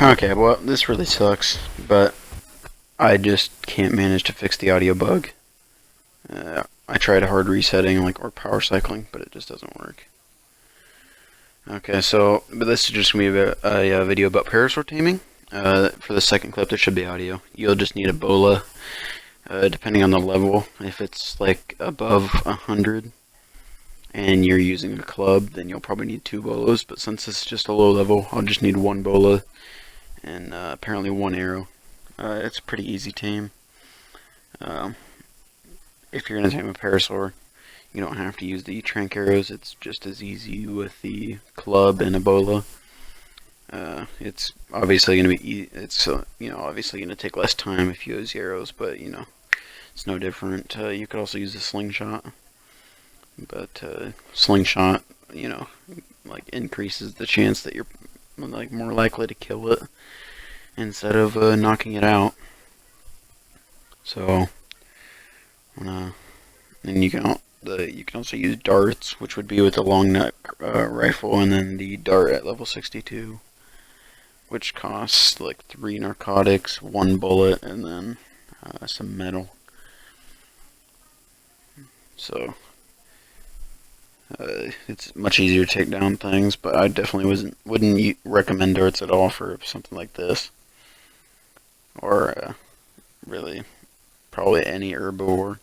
Okay, well, this really sucks, but I just can't manage to fix the audio bug. I tried hard resetting, or power cycling, but it just doesn't work. Okay, so but this is just going to be a video about parasaur taming. For the second clip, there should be audio. You'll just need a bola, depending on the level. If it's like above 100 and you're using a club, then you'll probably need 2 bolas. But since it's just a low level, I'll just need 1 bola and apparently 1 arrow. It's a pretty easy tame. If you're going to tame a parasaur, you don't have to use the trank arrows. It's just as easy with the club and a bola. It's obviously going to be obviously going to take less time if you use arrows, but it's no different. You could also use a slingshot, but slingshot increases the chance that you're more likely to kill it instead of knocking it out. So and you can also use darts, which would be with the long neck rifle, and then the dart at level 62, which costs like 3 narcotics, 1 bullet, and then some metal. So it's much easier to take down things, but I definitely wouldn't recommend darts at all for something like this, or really probably any herbivore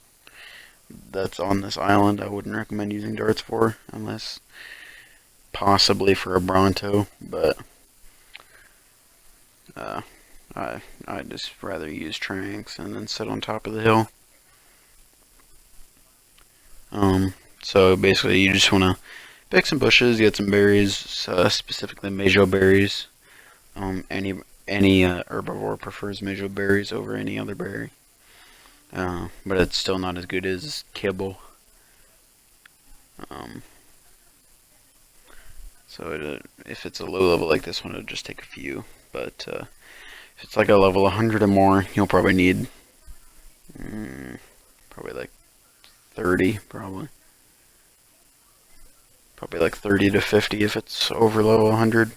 that's on this island. I wouldn't recommend using darts for, unless possibly for a Bronto, but I'd just rather use tranks and then sit on top of the hill. So basically you just want to pick some bushes, get some berries, specifically majo berries. Any herbivore prefers majo berries over any other berry. But it's still not as good as kibble. So if it's a low level like this one, it'll just take a few. But if it's like a level 100 or more, you'll probably need probably like 30, probably like 30 to 50 if it's over level 100.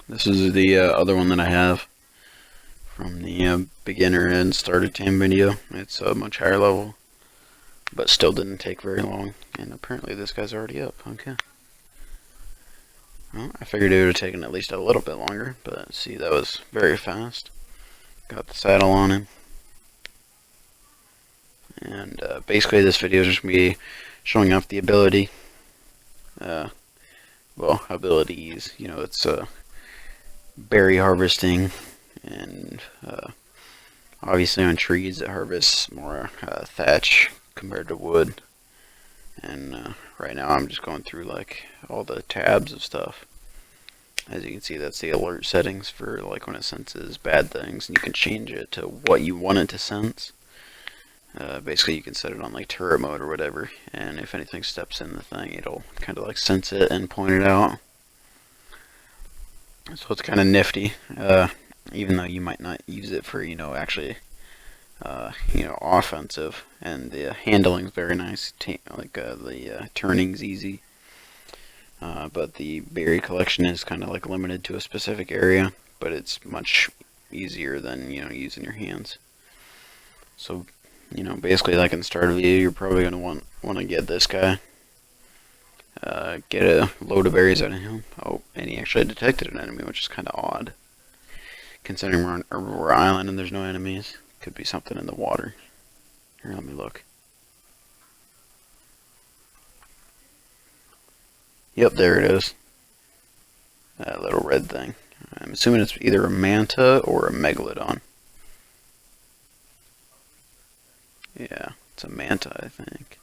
This is the other one that I have from the beginner and starter tame video. It's a much higher level, but still didn't take very long. And apparently this guy's already up. Okay. Well, I figured it would have taken at least a little bit longer, but see, that was very fast. Got the saddle on him. And basically this video is just going to be showing off the ability. Abilities. It's berry harvesting, and obviously on trees it harvests more thatch compared to wood. And right now I'm just going through all the tabs of stuff. As you can see, that's the alert settings for when it senses bad things, and you can change it to what you want it to sense. Basically you can set it on turret mode or whatever, and if anything steps in the thing, it'll kind of sense it and point it out. So it's kind of nifty, even though you might not use it for actually offensive, and the handling is very nice. The turning's easy, but the berry collection is kind of limited to a specific area, but it's much easier than using your hands. So basically, in the start of the video, you're probably going to want to get this guy. Get a load of berries out of him. Oh, and he actually detected an enemy, which is kind of odd, considering we're on Herbivore Island and there's no enemies. Could be something in the water. Here, let me look. Yep, there it is. That little red thing. I'm assuming it's either a manta or a megalodon. Yeah, it's a manta, I think.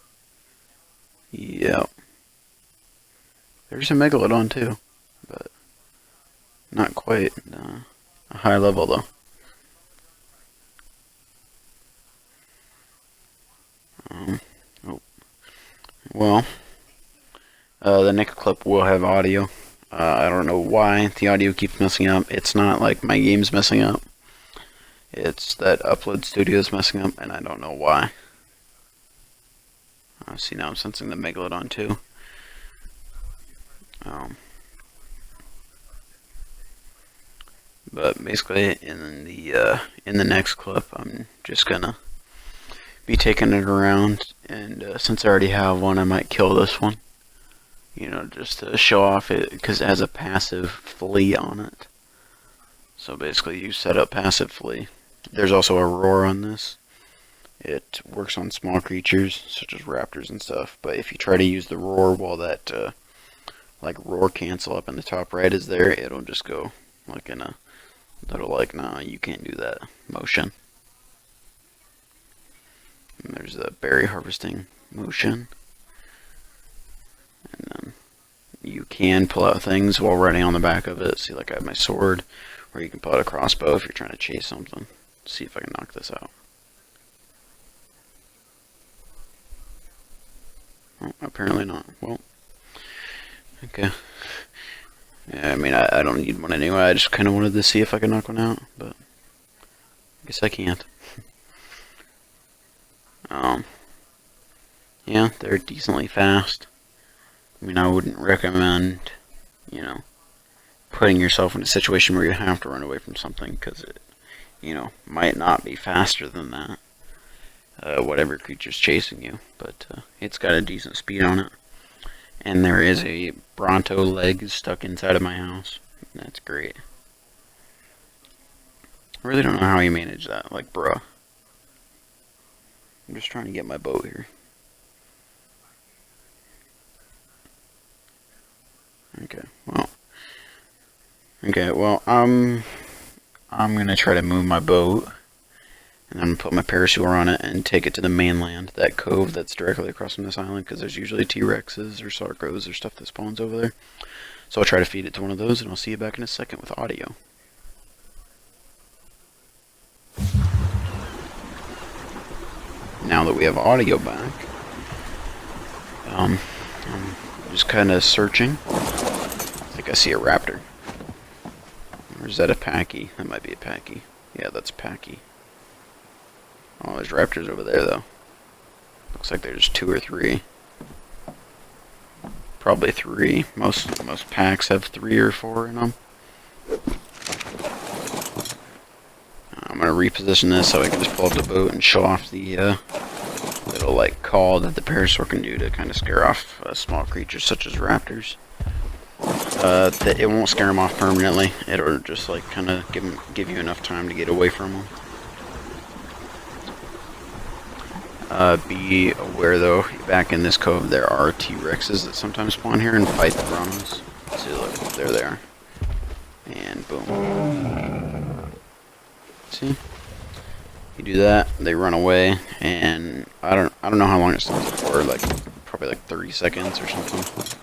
Yep. There's a megalodon too, but not quite a high level though. The next clip will have audio. I don't know why the audio keeps messing up. It's not like my game's messing up. It's that Upload Studio is messing up, and I don't know why. See, now I'm sensing the megalodon too. But basically, in the next clip, I'm just gonna be taking it around, and since I already have one, I might kill this one. You know, just to show off it, because it has a passive flee on it. So basically, you set up passive flee. There's also a roar on this. It works on small creatures, such as raptors and stuff, but if you try to use the roar while that, like, roar cancel up in the top right is there, it'll just go, like, in a little, like, nah, you can't do that motion. And there's the berry harvesting motion. And then you can pull out things while riding on the back of it. See, like, I have my sword, or you can pull out a crossbow if you're trying to chase something. See if I can knock this out. Oh, apparently not. Well, okay. Yeah, I mean, I don't need one anyway. I just kind of wanted to see if I could knock one out, but I guess I can't. Yeah, they're decently fast. I mean, I wouldn't recommend, you know, putting yourself in a situation where you have to run away from something, because it, you know, might not be faster than that. Whatever creature's chasing you, but it's got a decent speed on it. And there is a Bronto leg stuck inside of my house. That's great. I really don't know how you manage that, like, bruh. I'm just trying to get my boat here. Okay, well, I'm gonna try to move my boat, and I'm gonna put my Parasaur on it and take it to the mainland, that cove that's directly across from this island, because there's usually T-Rexes or Sarcos or stuff that spawns over there. So I'll try to feed it to one of those, and I'll see you back in a second with audio. Now that we have audio back, I'm just kind of searching. I think I see a raptor. Or is that a Packy? That might be a Packy. Yeah, that's Packy. Oh, there's raptors over there, though. Looks like there's 2 or 3. Probably 3. Most packs have 3 or 4 in them. I'm gonna reposition this so I can just pull up the boat and show off the little, like, call that the Parasaur can do to kind of scare off small creatures such as raptors. It won't scare them off permanently. It'll just, like, kind of give you enough time to get away from them. Be aware, though, back in this cove there are T-Rexes that sometimes spawn here and fight the Bronos. See, look, there they are. And boom. See? You do that, they run away, and I don't know how long it stays for, like, probably like 30 seconds or something.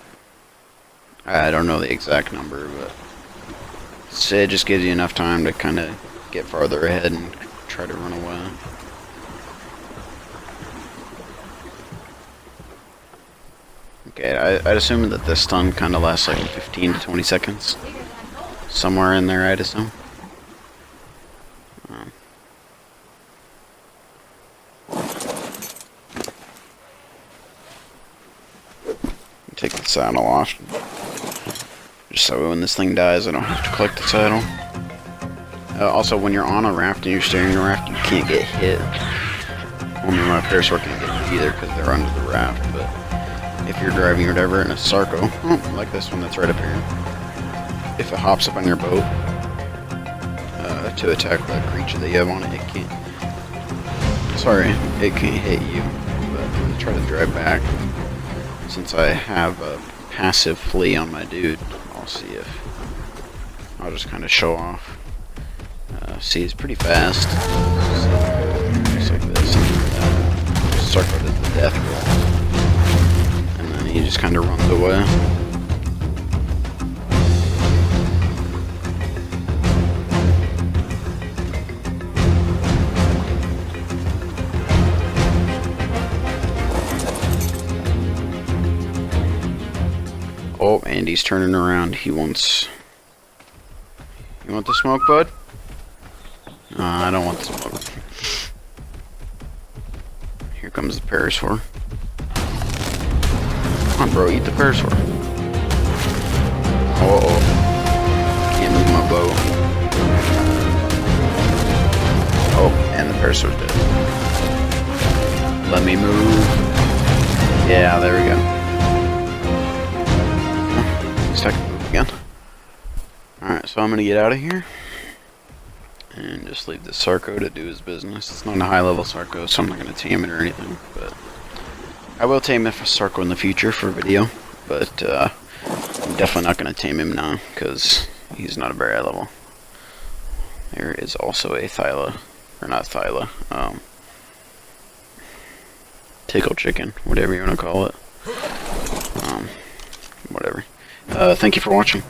I don't know the exact number, but it just gives you enough time to kind of get farther ahead and try to run away. Okay, I'd assume that this stun kind of lasts like 15 to 20 seconds. Somewhere in there, I'd assume. Take the saddle off. Just so when this thing dies, I don't have to collect the saddle. Also, when you're on a raft and you're steering a raft, you can't get hit. Only my Parasaur can't get hit either because they're under the raft, but if you're driving or whatever in a Sarco, like this one that's right up here, if it hops up on your boat to attack that creature that you have on it, it can't. Sorry, it can't hit you. But I'm gonna try to drive back. Since I have a passive flee on my dude, I'll see if I'll just kind of show off. See, it's pretty fast. Just like this. Sarco does the death roll. And then he just kind of runs away. Oh, and he's turning around. He wants... You want the smoke, bud? I don't want the smoke. Here comes the Parasaur. Come on, bro, eat the Parasaur. Uh-oh. Can't move my bow. Oh, and the Parasaur's dead. Let me move. Yeah, there we go. At least I can move again. Alright, so I'm gonna get out of here. And just leave the Sarco to do his business. It's not a high level Sarco, so I'm not gonna tame it or anything. But I will tame a Sarco in the future for video. But I'm definitely not gonna tame him now, because he's not a very high level. There is also a Thyla, or not Thyla, Tickle Chicken, whatever you want to call it. Whatever. Thank you for watching.